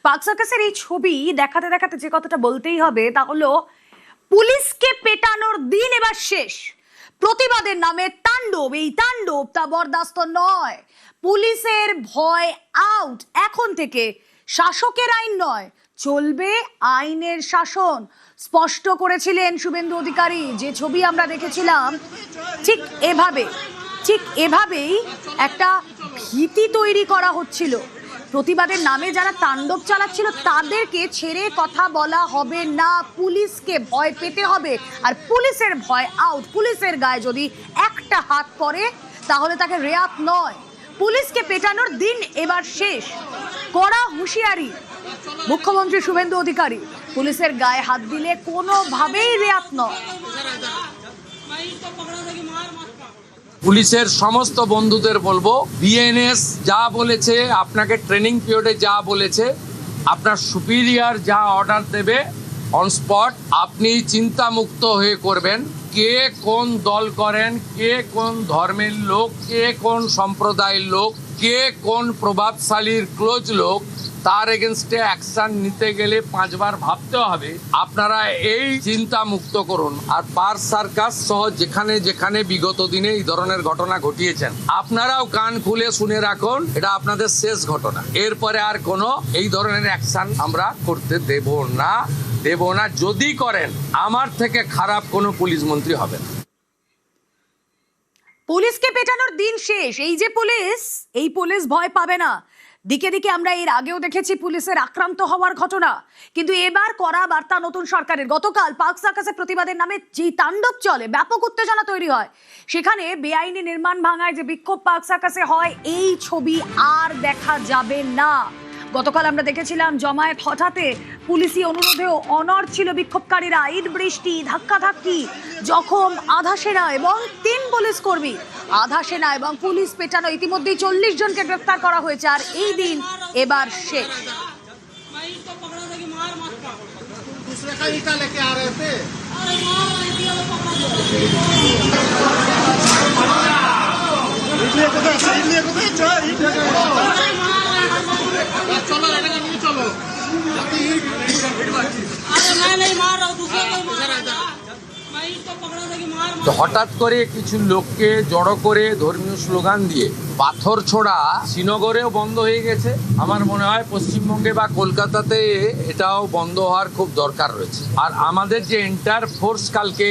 পাক সার্কাসের এই ছবি দেখাতে দেখাতে যে কথাটা বলতেই হবে তা হলো পুলিশকে পেটানোর দিন এবার শেষ। প্রতিবাদের নামে তাণ্ডব, এই তাণ্ডব তা বরদাস্ত নয়। পুলিশের ভয় আউট। এখন থেকে শাসকের আইন নয়, চলবে আইনের শাসন, স্পষ্ট করেছিলেন শুভেন্দু অধিকারী। যে ছবি আমরা দেখেছিলাম ঠিক এভাবেই একটা ভীতি তৈরি করা হচ্ছিল। প্রতিবাদের নামে যারা তাণ্ডব চালাচ্ছিল তাদেরকে ছেড়ে কথা বলা হবে না, পুলিশকে ভয় পেতে হবে। আর পুলিশের ভয় আউট। পুলিশের গায়ে যদি একটা হাত পড়ে তাহলে তাকে রেয়াত নয়। পুলিশকে পেটানোর দিন এবার শেষ। কড়া হুঁশিয়ারি মুখ্যমন্ত্রী শুভেন্দু অধিকারী, পুলিশের গায়ে হাত দিলে কোনোভাবেই রেয়াত নয়। পুলিশের সমস্ত বন্ধুদের বলবো, বিএনএস যা বলেছে, আপনাকে ট্রেনিং পিরিয়ডে যা বলেছে, আপনার সুপিরিয়র যা অর্ডার দেবে অন স্পট আপনি চিন্তামুক্ত হয়ে করবেন। কে কোন দল করেন, কে কোন ধর্মের লোক, কে কোন সম্প্রদায়ের লোক, কে কোন প্রভাবশালীর ক্লোজ লোক, তার এগেনস্টে অ্যাকশন নিতে গেলে 5 বার ভাবতে হবে। আপনারা এই চিন্তা মুক্ত করুন। আর পাক সার্কাস সহ যেখানে যেখানে বিগত দিনে এই ধরনের ঘটনা ঘটিয়েছেন, আপনারাও কান খুলে শুনে রাখুন, এটা আপনাদের শেষ ঘটনা। এরপরে আর কোনো এই ধরনের অ্যাকশন আমরা করতে দেব না। যদি করেন, আমার থেকে খারাপ কোনো পুলিশ মন্ত্রী হবে না। পুলিশকে পেটানোর দিন শেষ। এই পুলিশ ভয় পাবে না। দিকে দিকে আমরা এর আগেও দেখেছি পুলিশের আক্রান্ত হওয়ার ঘটনা, কিন্তু এবার কড়া বার্তা নতুন সরকারের। গতকাল পাক সার্কাসের প্রতিবাদের নামে যে তাণ্ডব চলে, ব্যাপক উত্তেজনা তৈরি হয়, সেখানে বেআইনি নির্মাণ ভাঙায় যে বিক্ষোভ পাক সার্কাসে হয়, এই ছবি আর দেখা যাবে না। গতকাল আমরা দেখেছিলাম জমায়েত হঠাতে পুলিশি অনুরোধেও অনড় ছিল বিক্ষোভকারীরা। ইট বৃষ্টি, ধাক্কাধাক্কি, জখম আধা সেনা এবং 3 পুলিশ কর্মী। আধা সেনা এবং পুলিশ পেটানো, ইতিমধ্যেই 40 জনকে গ্রেফতার করা হয়েছে। আর এই দিন এবার শেষ। হঠাৎ করে কিছু লোককে জড়ো করে ধর্মীয় স্লোগান দিয়ে পাথর ছোড়া শ্রীনগরেও বন্ধ হয়ে গেছে। আমার মনে হয় পশ্চিমবঙ্গে বা কলকাতাতে এটাও বন্ধ হওয়ার খুব দরকার রয়েছে। আর আমাদের যে এন্টায়ার ফোর্স কালকে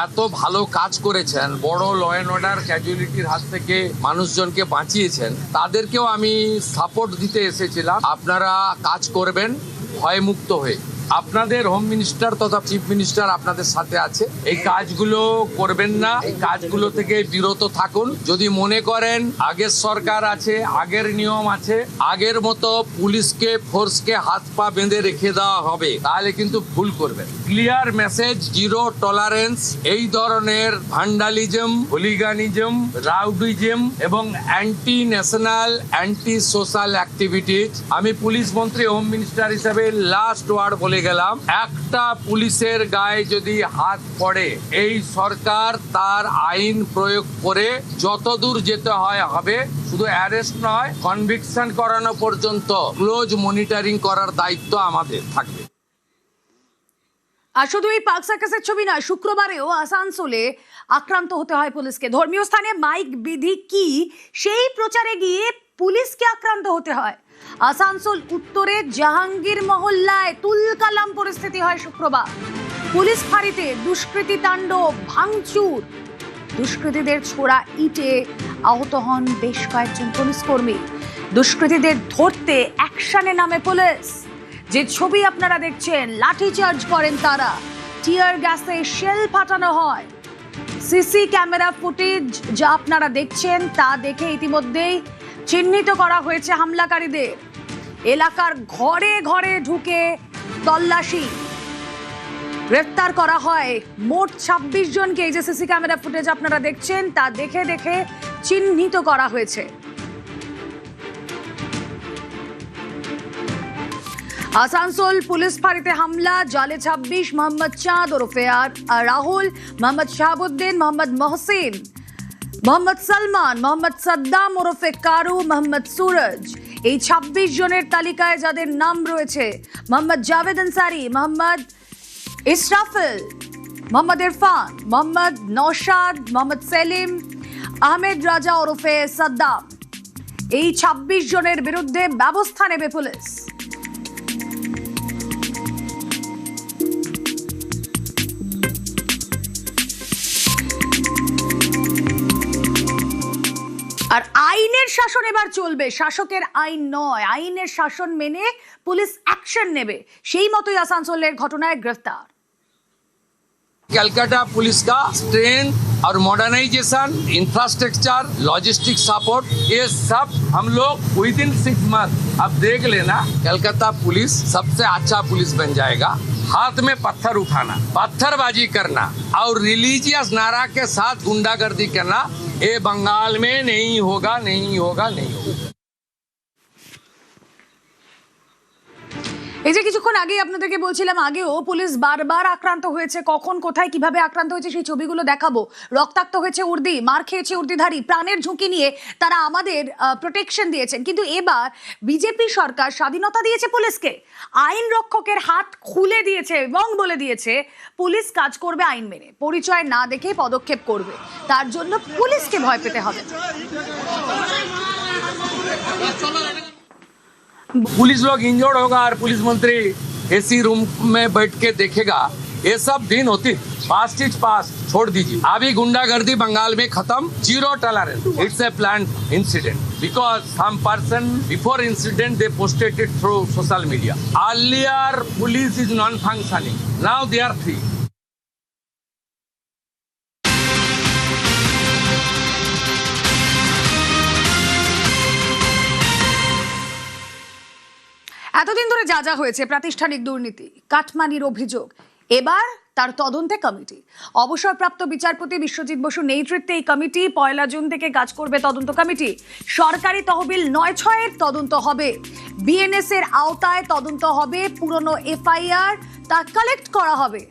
এত ভালো কাজ করেছেন, বড় ল অ্যান্ড অর্ডার ক্যাজুয়ালিটির হাত থেকে মানুষজনকে বাঁচিয়েছেন, তাদেরকেও আমি সাপোর্ট দিতে এসেছিলাম। আপনারা কাজ করবেন ভয়মুক্ত হয়ে। আপনাদের হোম মিনিস্টার তথা চিফ মিনিস্টার আপনাদের সাথে আছে। এই কাজগুলো করবেন না, এই কাজগুলো থেকে বিরত থাকুন। যদি মনে করেন আগের সরকার আছে, আগের নিয়ম আছে, আগের মতো পুলিশকে ফোর্সকে হাত পা বেঁধে রেখে দেওয়া হবে, তাহলে কিন্তু ভুল করবেন। ক্লিয়ার মেসেজ, জিরো টলারেন্স এই ধরনের ভ্যান্ডালিজম, হুলিগানিজম, রাউডিজম এবং anti national, anti social activities. আমি পুলিশ মন্ত্রী, হোম মিনিস্টার হিসেবে লাস্ট ওয়ার্ড বলে গেলাম, একটা পুলিশের গায়ে যদি হাত পড়ে, এই সরকার তার আইন প্রয়োগ করে যতদূর যেতে হয় হবে। শুধু অ্যারেস্ট নয়, কনভিকশন করানো পর্যন্ত ক্লোজ মনিটরিং করার দায়িত্ব আমাদের থাকবে। আর শুধু এই পাক সার্কাসের ছবি নয়, শুক্রবারেও আসানসোলে আক্রান্ত হতে হয় পুলিশকে। ধর্মীয় স্থানে মাইক বিধি কি, সেই প্রচারে গিয়ে পুলিশকে আক্রান্ত হতে হয়। আসানসোল উত্তরে জাহাঙ্গীর মহল্লায় তুলকালাম পরিস্থিতি হয় শুক্রবার। পুলিশ ফাঁড়িতে দুষ্কৃতী তাণ্ডব, ভাঙচুর, দুষ্কৃতীদের ছোড়া ইটে আহত হন বেশ কয়েকজন পুলিশ কর্মী। দুষ্কৃতীদের ধরতে অ্যাকশনে নামে পুলিশ। যে ছবি আপনারা দেখছেন, লাঠিচার্জ করেন তারা, টিয়ার গ্যাসে শেল ফাটানো হয়। সিসি ক্যামেরা ফুটেজ যা আপনারা দেখছেন তা দেখে ইতিমধ্যেই চিহ্নিত করা হয়েছে হামলাকারীদের। এলাকার ঘরে ঘরে ঢুকে তল্লাশি, গ্রেফতার করা হয় মোট 26 জনকে। এই যে সিসি ক্যামেরা ফুটেজ আপনারা দেখছেন তা দেখে দেখে চিহ্নিত করা হয়েছে। আসানসোল পুলিশ ফাঁড়িতে হামলা, জালে 26, মোহাম্মদ চাঁদ ওরফে রাহুল, মোহাম্মদ শাহাবুদ্দিন, মোহাম্মদ মহসিন, মোহাম্মদ সালমান, মোহাম্মদ সাদ্দাম ওরফে কারু, মোহাম্মদ সুরজ, এই ২৬ জনের তালিকায় যাদের নাম রয়েছে মোহাম্মদ জাভেদ আনসারি, মোহাম্মদ ইসরাফিল, মোহাম্মদ ইরফান, মোহাম্মদ নওশাদ, মোহাম্মদ সেলিম, আহমেদ রাজা ওরফে সাদ্দাম, এই ২৬ জনের বিরুদ্ধে ব্যবস্থা নেবে পুলিশ। আর আইনের শাসন এবার চলবে, শাসকের আইন নয়, আইনের শাসন মেনে পুলিশ অ্যাকশন নেবে। সেই মতোই আসানসোলের ঘটনায় গ্রেফতার। कलकत्ता पुलिस का स्ट्रेंथ और मॉडर्नाइजेशन, इंफ्रास्ट्रक्चर, लॉजिस्टिक सपोर्ट, ये सब हम लोग विद इन 6 मंथ अब देख लेना, कलकत्ता पुलिस सबसे अच्छा पुलिस बन जाएगा। हाथ में पत्थर उठाना, पत्थरबाजी करना और रिलीजियस नारा के साथ गुंडागर्दी करना, ये बंगाल में नहीं होगा, नहीं होगा, नहीं होगा। এই যে কিছুক্ষণ আগে আপনাদেরকে বলছিলাম, আগেও পুলিশ বারবার আক্রান্ত হয়েছে, কখন কোথায় কিভাবে আক্রান্ত হয়েছে সেই ছবিগুলো দেখাবো। রক্তাক্ত হয়েছে উর্দি, মার খেয়েছে উর্দিধারী, প্রাণের ঝুঁকি নিয়ে তারা আমাদের প্রোটেকশন দিয়েছেন। কিন্তু এবার বিজেপি সরকার স্বাধীনতা দিয়েছে পুলিশকে, আইন রক্ষকের হাত খুলে দিয়েছে এবং বলে দিয়েছে পুলিশ কাজ করবে আইন মেনে, পরিচয় না দেখে পদক্ষেপ করবে, তার জন্য পুলিশকে ভয় পেতে হবে। पुलिस लोग इंजर्ड होगा और पुलिस मंत्री एसी रूम में बैठ के देखेगा, ये सब दिन होती, पास्ट इज पास्ट, छोड़ दीजिए। अभी गुंडागर्दी बंगाल में खत्म, 0 tolerance. It's a plan incident because some person before incident they posted it through social media. Earlier police is non-functioning, now they are free. এতদিন ধরে যা যা হয়েছে প্রাতিষ্ঠানিক দুর্নীতি, কাটমানির অভিযোগ, এবার তার তদন্তে কমিটি। অবসরপ্রাপ্ত বিচারপতি বিশ্বজিৎ বসুর নেতৃত্বে এই কমিটি 1 জুন থেকে কাজ করবে তদন্ত কমিটি। সরকারি তহবিল ৯/৬ তদন্ত হবে, বিএনএস এর আওতায় তদন্ত হবে, পুরনো এফআইআর তা কালেক্ট করা হবে।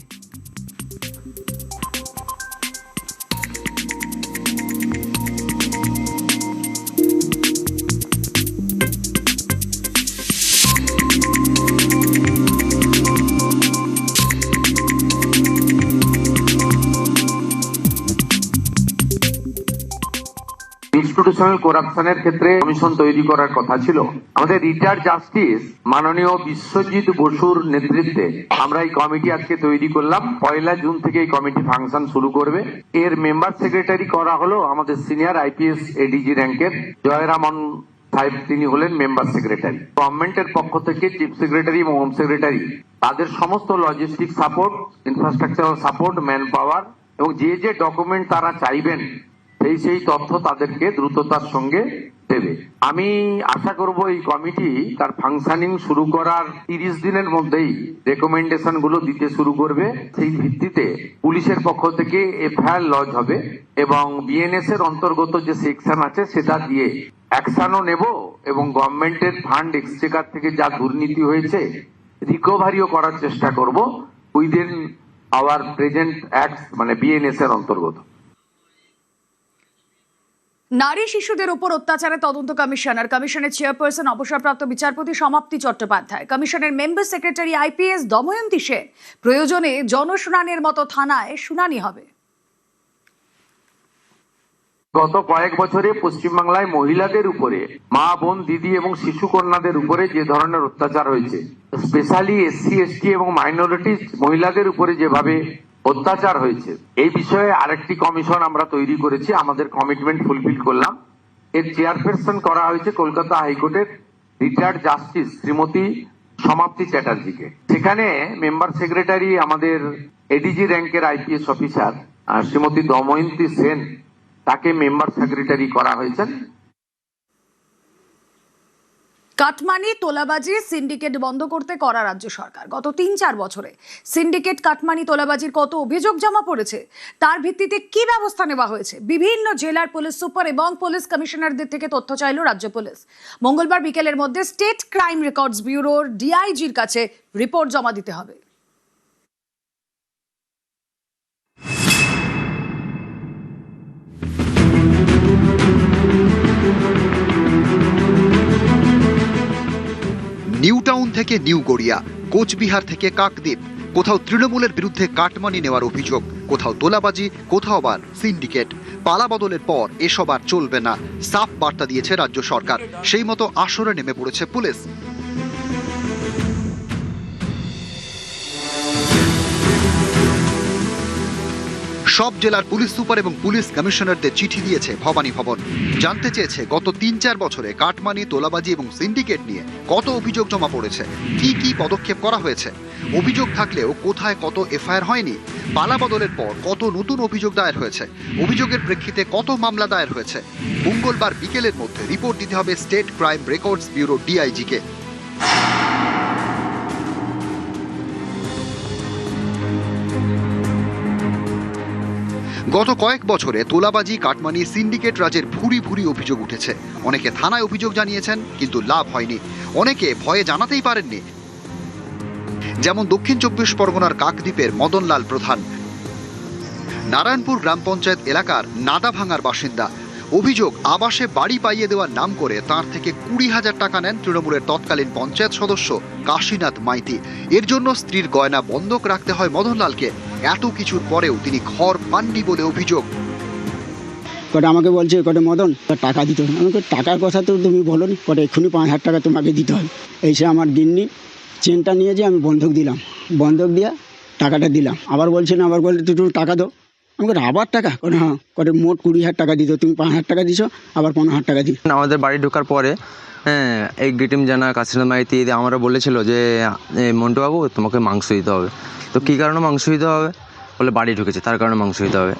ইনস্টিটিউশনাল করাপশনের ক্ষেত্রে কমিশন তৈরি করার কথা ছিল। আমাদের রিটায়ার্ড জাস্টিস মাননীয় বিশ্বজিৎ বসুর নেতৃত্বে আমরা এই কমিটি আজকে তৈরি করলাম। 1 জুন থেকে এই কমিটি ফাংশন শুরু করবে। এর মেম্বার সেক্রেটারি করা হলো আমাদের সিনিয়র আইপিএস এডিজি র্যাঙ্কের জয়রামন সাহেব, তিনি হলেন মেম্বার সেক্রেটারি। গভর্নমেন্টের পক্ষ থেকে চিফ সেক্রেটারি এবং হোম সেক্রেটারি তাদের সমস্ত logistic support, infrastructural support, man power এবং যে যে ডকুমেন্ট তারা চাইবেন সেই তথ্য তাদেরকে দ্রুততার সঙ্গে দেবে। আমি আশা করব এই কমিটি তার ফাংশনিং শুরু করার 30 দিনের মধ্যেই রেকমেন্ডেশন গুলো দিতে শুরু করবে। সেই ভিত্তিতে পুলিশের পক্ষ থেকে এফআইআর লজ হবে এবং বিএনএস এর অন্তর্গত যে সেকশন আছে সেটা দিয়ে অ্যাকশনও নেব এবং গভর্নমেন্টের ফান্ড এক্সচেকার থেকে যা দুর্নীতি হয়েছে রিকভারিও করার চেষ্টা করব উইদিন আওয়ার প্রেজেন্ট অ্যাক্ট, মানে বিএনএস এর অন্তর্গত। নারী শিশুদের উপর অত্যাচারে তদন্ত কমিশন আর কমিশনের চেয়ারপারসন অবসরপ্রাপ্ত বিচারপতি সমাপ্তি চট্টোপাধ্যায়, কমিশনের member secretary IPS Damayanti Sen. প্রয়োজনে জনশুনানির মতো থানায় শুনানি হবে। গত কয়েক বছরে পশ্চিমবাংলায় মহিলাদের উপরে, মা, বোন, দিদি এবং শিশু কন্যাদের উপরে যে ধরনের অত্যাচার হয়েছে, স্পেশালি এসসি, এসটি এবং মাইনরিটিস মহিলাদের উপরে যেভাবে অত্যাচার হয়েছে, এই বিষয়ে আরেকটি কমিশন আমরা তৈরি করেছি, আমাদের কমিটমেন্ট ফুলফিল করলাম। এর চেয়ারপারসন করা হয়েছে কলকাতা হাইকোর্টের রিটায়ার্ড জাস্টিস শ্রীমতী সমাপ্তি চ্যাটার্জিকে। সেখানে মেম্বার সেক্রেটারি আমাদের এডিজি র্যাঙ্কের আইপিএস অফিসার শ্রীমতী দময়ন্তী সেন, তাকে মেম্বার সেক্রেটারি করা হয়েছে। কাটমানি তোলাবাজি সিন্ডিকেট বন্ধ করতে করা রাজ্য সরকার। গত ৩-৪ বছরে সিন্ডিকেট কাটমানি তোলাবাজির কত অভিযোগ জমা পড়েছে, তার ভিত্তিতে কি ব্যবস্থা নেওয়া হয়েছে, বিভিন্ন জেলার পুলিশ সুপার এবং পুলিশ কমিশনারদের থেকে তথ্য চাইল রাজ্য পুলিশ। মঙ্গলবার বিকেলের মধ্যে স্টেট ক্রাইম রেকর্ডস ব্যুরোর ডিআইজির কাছে রিপোর্ট জমা দিতে হবে। টাউন থেকে নিউ গড়িয়া, কোচবিহার থেকে কাকদ্বীপ, কোথাও তৃণমূলের বিরুদ্ধে কাটমানি নেওয়ার অভিযোগ, কোথাও তোলাবাজি, কোথাও আবার সিন্ডিকেট। পালা বদলের পর এসব আর চলবে না, সাফ বার্তা দিয়েছে রাজ্য সরকার। সেই মতো আসরে নেমে পড়েছে পুলিশ। সব জেলার পুলিশ সুপার এবং পুলিশ কমিশনারদের চিঠি দিয়েছে ভবানী ভবন। জানতে চেয়েছে গত ৩-৪ বছরে কাটমানি, তোলাবাজি এবং সিন্ডিকেট নিয়ে কত অভিযোগ জমা পড়েছে, কি কি পদক্ষেপ করা হয়েছে, অভিযোগ থাকলেও কোথায় কত এফআইআর হয়নি, পালা বদলের পর কত নতুন অভিযোগ দায়ের হয়েছে, অভিযোগের প্রেক্ষিতে কত মামলা দায়ের হয়েছে। মঙ্গলবার বিকেলের মধ্যে রিপোর্ট দিতে হবে স্টেট ক্রাইম রেকর্ডস ব্যুরো ডিআইজিকে। গত কয়েক বছরে তোলাবাজি, কাটমানি, সিন্ডিকেট রাজের ভুরি ভুরি অভিযোগ উঠেছে। অনেকে থানায় অভিযোগ জানিয়েছেন, কিন্তু লাভ হয়নি। অনেকে ভয়ে জানাতেই পারেননি, যেমন দক্ষিণ ২৪ পরগনার কাকদ্বীপের মদনলাল প্রধান। নারায়ণপুর গ্রাম পঞ্চায়েত এলাকার নাদাভাঙার বাসিন্দা। অভিযোগ, আবাসে বাড়ি পাইয়ে দেওয়ার নাম করে তার থেকে ২০,০০০ টাকা নেন তৃণমূলের তৎকালীন পঞ্চায়েত সদস্য কাশীনাথ মাইতি। এর জন্য স্ত্রীর গয়না বন্ধক রাখতে হয় মদনলালকে। এত কিছুর পরেও তিনি ঘর পাননি বলে অভিযোগ। কটা আমাকে বলছে, কটা মদন টাকা দিতে হবে। আমাকে টাকার কথা তো তুমি বলো নি, কটা এক্ষুনি ৫,০০০ টাকা তোমাকে দিতে হবে। এসে আমার গিন্নি চেনটা নিয়ে যে আমি বন্ধক দিলাম, বন্ধক দিয়ে টাকাটা দিলাম। আবার বলছে না, আবার বললে তুই টাকা দাও। আমাকে আবার টাকা করে, হ্যাঁ করে মোট ২০,০০০ টাকা দিত, তুমি ৫,০০০ টাকা দিছো, আবার ১৫,০০০ টাকা দিই। আমাদের বাড়ি ঢোকার পরে এই গ্রিটিম জানা কাশীনাথ মাইতি আমরা বলেছিল যে মন্টুবাবু তোমাকে মাংস দিতে হবে। তো কী কারণে মাংস দিতে হবে বলে, বাড়ি ঢুকেছে তার কারণে মাংস দিতে হবে।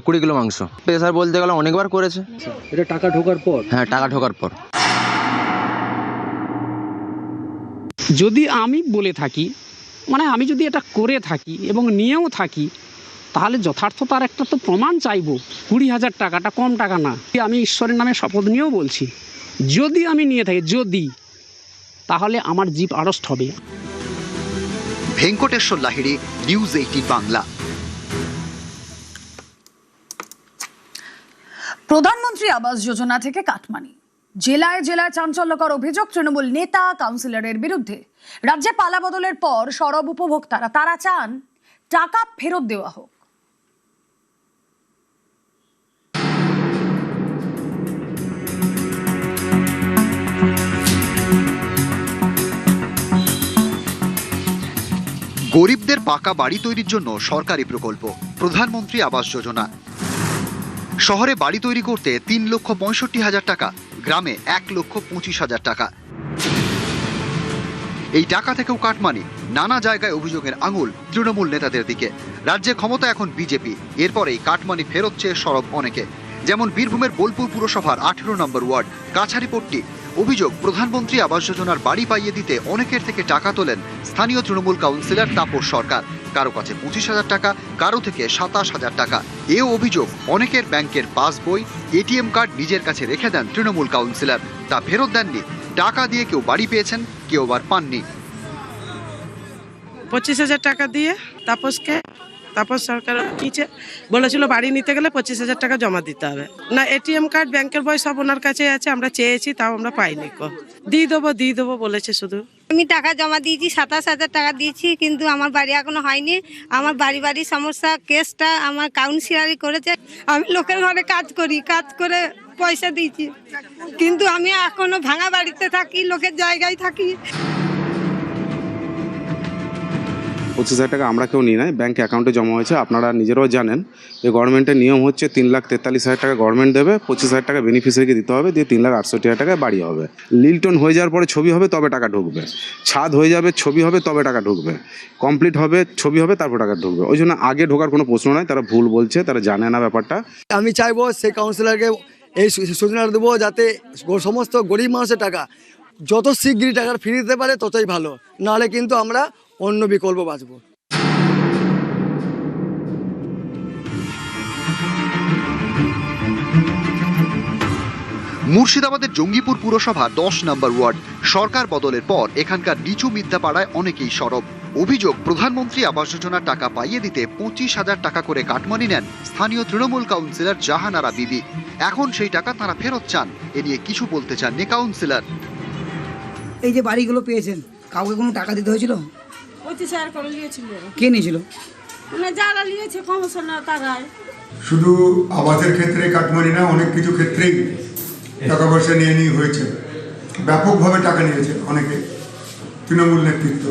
20 কিলো মাংস। প্রেসার বলতে গেলে অনেকবার করেছে। এটা টাকা ঢোকার পর? হ্যাঁ, টাকা ঢোকার পর। যদি আমি বলে থাকি, মানে আমি যদি এটা করে থাকি এবং নিয়েও থাকি, তাহলে যথার্থতার একটা তো প্রমাণ চাইবো। ২০,০০০ টাকাটা কম টাকা না। আমি ঈশ্বরের নামে শপথ নিয়েও বলছি, যদি আমি নিয়ে থাকি, যদি, তাহলে আমার জিভ আড়ষ্ট হবে। ভেঙ্কটেশ্বর লাহিড়ী, নিউজ 18 বাংলা। প্রধানমন্ত্রী আবাস যোজনা থেকে কাটমানি, জেলায় জেলায় চাঞ্চল্যকর অভিযোগ তৃণমূল নেতা কাউন্সিলরের বিরুদ্ধে। রাজ্যে পালা বদলের পর সরব উপভোক্তারা তারা চান টাকা ফেরত দেওয়া হোক। গরিবদের পাকা বাড়ি তৈরির জন্য সরকারি প্রকল্প প্রধানমন্ত্রী আবাস যোজনা। শহরে বাড়ি তৈরি করতে 3,65,000 টাকা, গ্রামে 1,25,000 টাকা। এই টাকা থেকেও কাটমানি। নানা জায়গায় অভিযোগের আঙুল তৃণমূল নেতাদের দিকে। রাজ্যে ক্ষমতা এখন বিজেপি, এরপরেই কাটমানি ফেরত চেয়ে সরব অনেকে। যেমন বীরভূমের বোলপুর পুরসভার 18 নম্বর ওয়ার্ড কাছারিপট্টি। অভিযোগ, প্রধানমন্ত্রী আবাস যোজনার বাড়ি পাইয়ে দিতে অনেকের থেকে টাকা তোলেন স্থানীয় তৃণমূল কাউন্সিলর তাপস সরকার। কারো কাছে 25,000 টাকা, কারো থেকে 27,000 টাকা। এও অভিযোগ, অনেকের ব্যাংকের পাসবই, এটিএম কার্ড নিজের কাছে রেখে দেন তৃণমূল কাউন্সিলর, তা ফেরত দেননি। টাকা দিয়ে কেউ বাড়ি পেয়েছেন, কেউ আবার পাননি। 25,000 টাকা দিয়ে তাপস সরকার নিচে বলেছিল বাড়ি নিতে গেলে 25,000 টাকা জমা দিতে হবে। না এটিএম কার্ড, ব্যাংকের বই সব ওনার কাছে আছে, আমরা চেয়েছি তাও আমরা পাইনি। দিয়ে দেবো বলেছে শুধু। আমি টাকা জমা দিয়েছি, 27,000 টাকা দিয়েছি, কিন্তু আমার বাড়ি এখনো হয়নি। আমার বাড়ি সমস্যা কেসটা আমার কাউন্সিলারই করেছে। আমি লোকের ঘরে কাজ করে পয়সা দিয়েছি, কিন্তু আমি এখনো ভাঙা বাড়িতে থাকি, লোকের জায়গায় থাকি। 25,000 টাকা আমরা কেউ নিই নাই, ব্যাংক অ্যাকাউন্টে জমা হয়েছে। আপনারা নিজেরাও জানেন যে গভর্নমেন্টের নিয়ম হচ্ছে 3,43,000 টাকা গভর্নমেন্ট দেবে, 25,000 টাকা বেনিফিশিয়ারিকে দিতে হবে, দিয়ে 3,68,000 টাকায় বাড়ি হবে। লিলটন হয়ে যাওয়ার পরে ছবি হবে, তবে টাকা ঢুকবে। ছাদ হয়ে যাবে, ছবি হবে, তবে টাকা ঢুকবে। কমপ্লিট হবে, ছবি হবে, তারপর টাকা ঢুকবে। ওই জন্য আগে ঢোকার কোনো প্রশ্ন নয়, তারা ভুল বলছে, তারা জানে না ব্যাপারটা। আমি চাইবো সেই কাউন্সিলরকে এই সূচনা দেবো, যাতে সমস্ত গরিব মানুষের টাকা যত শীঘ্রই টাকা ফিরে দিতে পারে ততই ভালো, নাহলে কিন্তু আমরা অন্য বিকল্প বাঁচবো। মুর্শিদাবাদের জঙ্গিপুর পুরসভা 10 নম্বর ওয়ার্ড। সরকার বদলের পর এখানকার নিচু মিথ্যাপাড়ায় অনেকেই সরব। অভিযোগ, প্রধানমন্ত্রী আবাস যোজনার টাকা পাইয়ে দিতে 25,000 টাকা করে কাটমানি নেন স্থানীয় তৃণমূল কাউন্সিলর জাহানারা বিবি। এখন সেই টাকা তারা ফেরত চান। এ নিয়ে কিছু বলতে চাননি কাউন্সিলর। এই যে বাড়িগুলো পেয়েছেন, কাউকে কোনো টাকা দিতে হয়েছিল? 25,000 করে নিয়েছিল, কে নিয়েছিল? মানে যারা নিয়েছে কমিশনার তারাই। শুধু আবাসের ক্ষেত্রে কাটমানি না, অনেক কিছু ক্ষেত্রেই টাকা পয়সা নিয়ে হয়েছে, ব্যাপকভাবে টাকা নিয়েছে অনেকে, তৃণমূল নেতৃত্ব।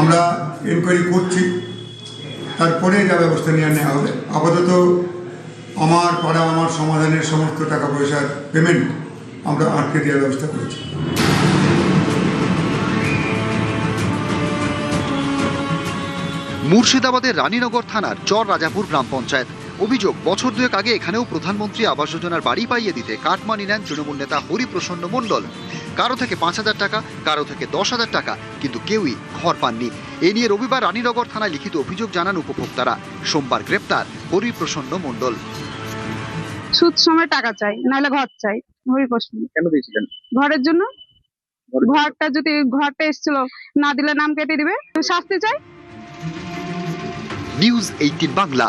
আমরা এনকোয়ারি করছি, তারপরে যা ব্যবস্থা নেওয়া হবে। আপাতত আমার পাড়া আমার সমাধানের সমস্ত টাকা পয়সার পেমেন্ট আমরা আটকে দেওয়ার ব্যবস্থা করেছি। মুর্শিদাবাদের রানীনগর থানার চর রাজাপুর গ্রাম পঞ্চায়েত। অভিযোগ, বছর দুয়েক আগে এখানেও প্রধানমন্ত্রী আবাস যোজনার বাড়ি পাইয়ে দিতে কাটমানি নেন তৃণমূল নেতা হরিপ্রসন্ন মণ্ডল। কারো থেকে 5,000 টাকা, কারো থেকে 10,000 টাকা, কিন্তু কেউই ঘর পাননি। এ নিয়ে রবিবার রানীনগর থানায় লিখিত অভিযোগ জানান উপভোক্তারা। সোমবার গ্রেপ্তার হরিপ্রসন্ন মণ্ডল। সুদ সময় টাকা চাই, নাহলে ঘর চাই। হরিপ্রসন্ন কেন দিয়েছিলেন? ঘরের জন্য। ঘরটা যদি ঘরটা এসেছিল, না দিলে নাম কেটে দিবে, শাস্তি চাই। নিউজ 18 বাংলা।